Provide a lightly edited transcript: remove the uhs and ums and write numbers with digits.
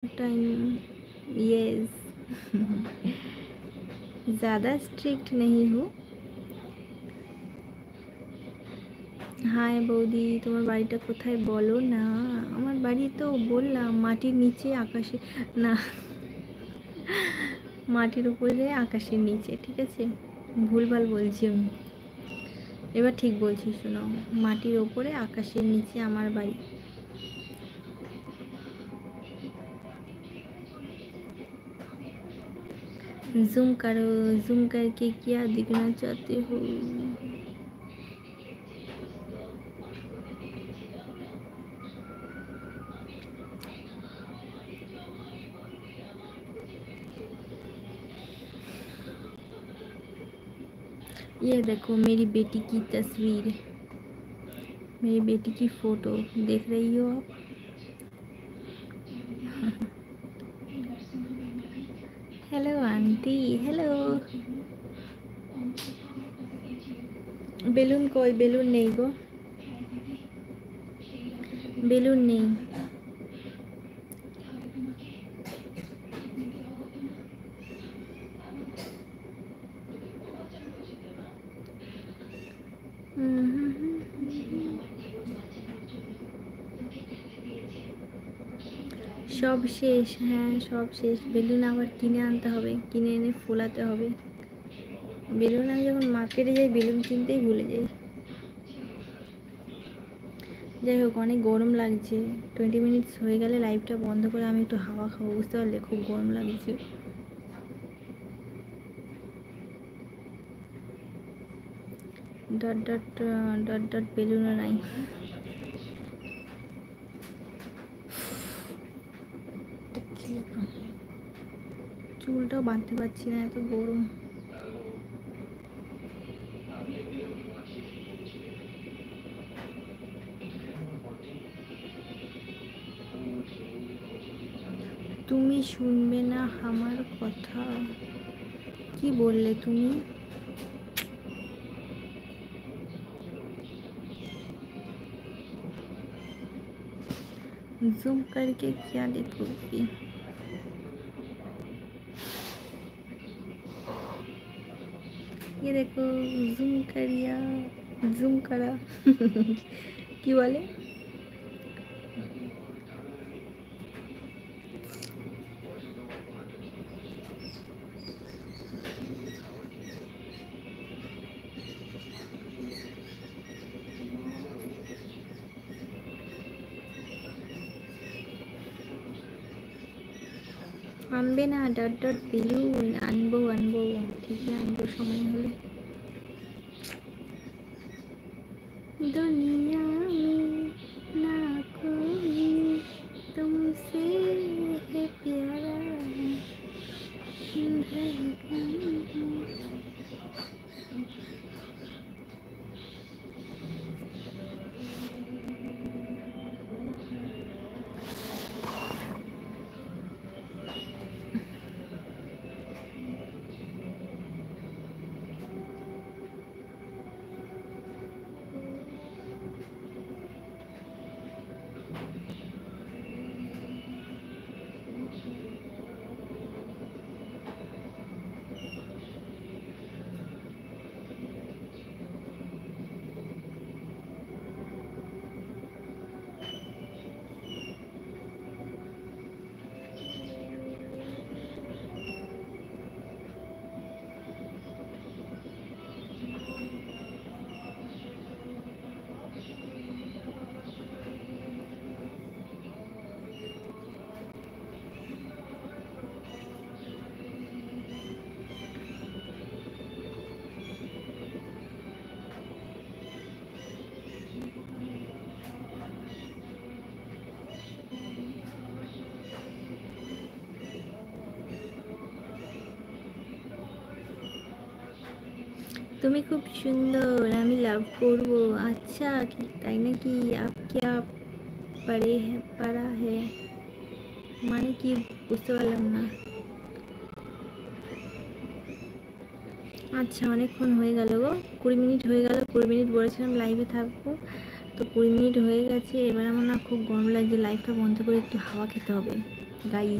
Time. Yes. ज़्यादा strict नहीं हूँ। হাই বৌদি, তোমার বাড়িটা কোথায় বলো না? আমার বাড়ি তো বললাম মাটির নিচে আকাশে, না মাটির উপরে আকাশের নিচে, ঠিক আছে? ভুলভাল বলছি আমি, এবার ঠিক বলছি, শোনো। মাটির ওপরে আকাশের নিচে আমার বাড়ি। जूम करो, जूम करके क्या दिखना चाहते हो? ये देखो मेरी बेटी की तस्वीर, मेरी बेटी की फोटो देख रही हो आप? Hello aunty, hello. বেলুন কই? বেলুন নেই গো, বেলুন নেই। সব শেষ, হ্যাঁ সব শেষ। বেলুন আবার কিনে আনতে হবে, কিনে এনে ফোলাতে হবে। বেলুন আমি যখন মার্কেটে যাই বেলুন কিনতেই ভুলে যাই। যাই হোক, অনেক গরম লাগছে। 20 মিনিটস হয়ে গেলে লাইভটা বন্ধ করে আমি একটু হাওয়া খাবো, বুঝতে পারলে? খুব গরম লাগছে। ডট ডট ডট ডট বেলুনও নাই। চুলটাও বাঁধতে পারছি না, এত গরম। তুমি শুনবে না আমার কথা? কি বললে তুমি? জুম करके क्या देखोगी? ये देखो, জুম करिया, জুম करा। কি বলে? আনবে না? ডট ডট বেলুন আনবো, আনবো, ঠিকই আনবো সময় হলে। दुनिया में ना कोई तुमसे है प्यारा, তুমি খুব সুন্দর, আমি লাভ করব। আচ্ছা, তাই নাকি? আপ क्या पढ़े है, पढ़ा है মানে কি? বুঝতে পারলাম না। আচ্ছা, অনেকক্ষণ হয়ে গেল গো, 20 মিনিট হয়ে গেল। 20 মিনিট বলেছিলাম লাইভে থাকবো, তো 20 মিনিট হয়ে গেছে। এবার আমার না খুব গরম লাগছে, লাইভটা বন্ধ করে একটু হাওয়া খেতে হবে। গাইস।